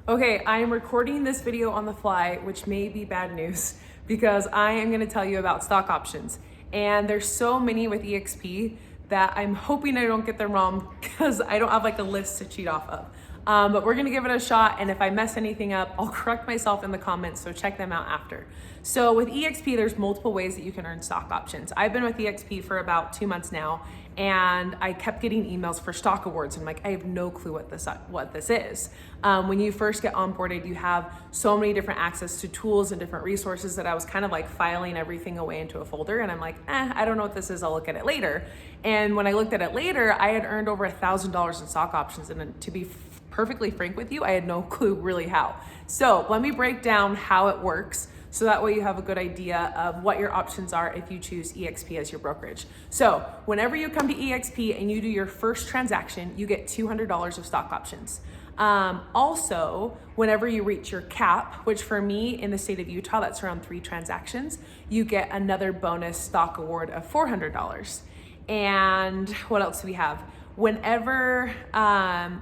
Okay, I am recording this video on the fly, which may be bad news because I am gonna tell you about stock options. And there's so many with eXp that I'm hoping I don't get them wrong because I don't have like a list to cheat off of. But we're gonna give it a shot, and if I mess anything up, I'll correct myself in the comments, so check them out after. So with eXp, there's multiple ways that you can earn stock options. I've been with eXp for about 2 months now, and I kept getting emails for stock awards. And I'm like, I have no clue what this is. When you first get onboarded, you have so many different access to tools and different resources that I was kind of like filing everything away into a folder. And I'm like, I don't know what this is. I'll look at it later. And when I looked at it later, I had earned over $1,000 in stock options. And to be perfectly frank with you, I had no clue really how. So let me break down how it works, so that way you have a good idea of what your options are if you choose eXp as your brokerage. So whenever you come to eXp and you do your first transaction, you get $200 of stock options. Also, whenever you reach your cap, which for me in the state of Utah, that's around 3 transactions, you get another bonus stock award of $400. And what else do we have? Whenever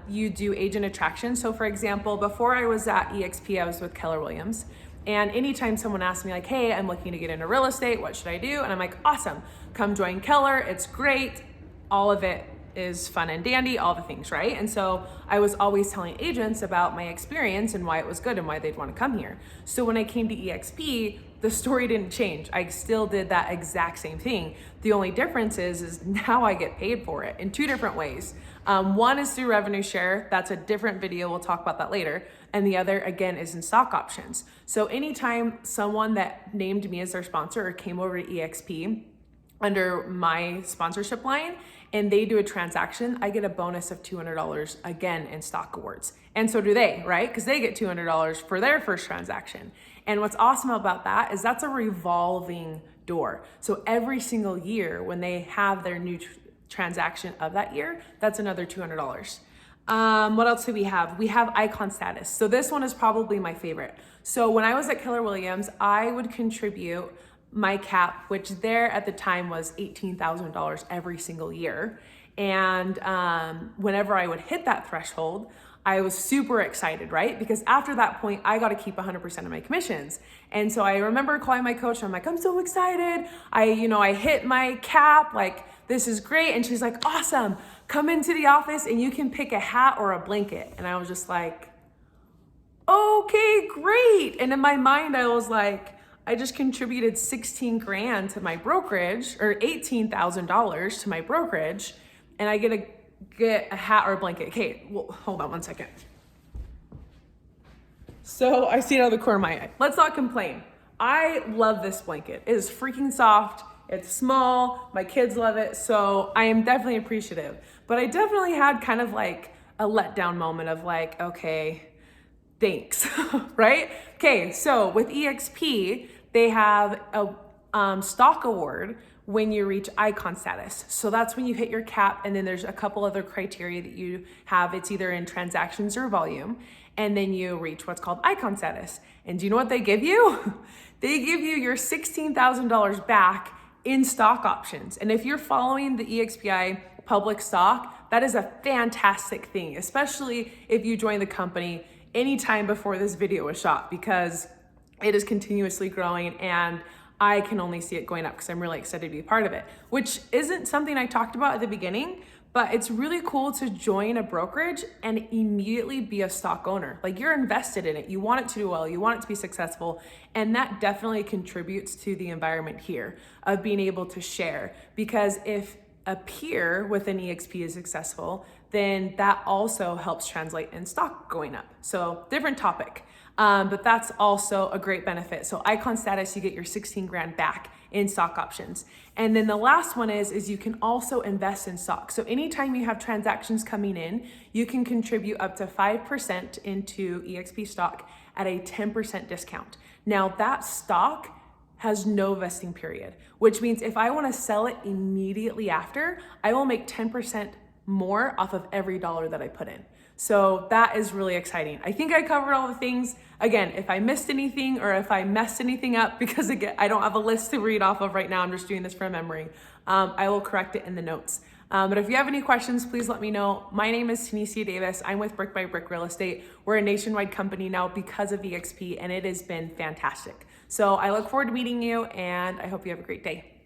you do agent attraction, so for example, before I was at eXp, I was with Keller Williams. And anytime someone asks me like, hey, I'm looking to get into real estate, what should I do? And I'm like, awesome, come join Keller, it's great. All of it is fun and dandy, all the things, right? And so I was always telling agents about my experience and why it was good and why they'd want to come here. So when I came to eXp, the story didn't change. I still did that exact same thing. The only difference is now I get paid for it in 2 different ways. One is through revenue share. That's a different video. We'll talk about that later. And the other, again, is in stock options. So anytime someone that named me as their sponsor or came over to eXp under my sponsorship line and they do a transaction, I get a bonus of $200 again in stock awards. And so do they, right? Because they get $200 for their first transaction. And what's awesome about that is that's a revolving door. So every single year when they have their new transaction of that year, that's another $200. What else do we have? We have icon status. So this one is probably my favorite. So when I was at Keller Williams, I would contribute my cap, which there at the time was $18,000 every single year. And whenever I would hit that threshold, I was super excited, right? Because after that point, I got to keep 100% of my commissions. And so I remember calling my coach, and I'm like, I'm so excited. I hit my cap, like, this is great. And she's like, awesome, come into the office and you can pick a hat or a blanket. And I was just like, okay, great. And in my mind, I was like, I just contributed 16 grand to my brokerage, or $18,000 to my brokerage, and I get a hat or a blanket. Okay, well, hold on one second. So I see it out of the corner of my eye. Let's not complain. I love this blanket. It is freaking soft. It's small. My kids love it. So I am definitely appreciative. But I definitely had kind of like a letdown moment of like, okay, thanks, right? Okay, so with eXp, they have a stock award when you reach icon status. So that's when you hit your cap, and then there's a couple other criteria that you have. It's either in transactions or volume, and then you reach what's called icon status. And do you know what they give you? They give you your $16,000 back in stock options. And if you're following the EXPI public stock, that is a fantastic thing, especially if you join the company anytime before this video was shot, because it is continuously growing and I can only see it going up because I'm really excited to be a part of it, which isn't something I talked about at the beginning, but it's really cool to join a brokerage and immediately be a stock owner. Like, you're invested in it. You want it to do well. You want it to be successful. And that definitely contributes to the environment here of being able to share, because if a peer within eXp is successful, then that also helps translate in stock going up. So different topic, but that's also a great benefit. So icon status, you get your 16 grand back in stock options. And then the last one is you can also invest in stock. So anytime you have transactions coming in, you can contribute up to 5% into eXp stock at a 10% discount. Now that stock has no vesting period, which means if I want to sell it immediately after, I will make 10% more off of every dollar that I put in. So that is really exciting. I think I covered all the things. Again, if I missed anything or if I messed anything up, because again, I don't have a list to read off of right now, I'm just doing this from memory, I will correct it in the notes. But if you have any questions, please let me know. My name is Tanisha Davis. I'm with Brick by Brick Real Estate. We're a nationwide company now because of eXp, and it has been fantastic. So I look forward to meeting you, and I hope you have a great day.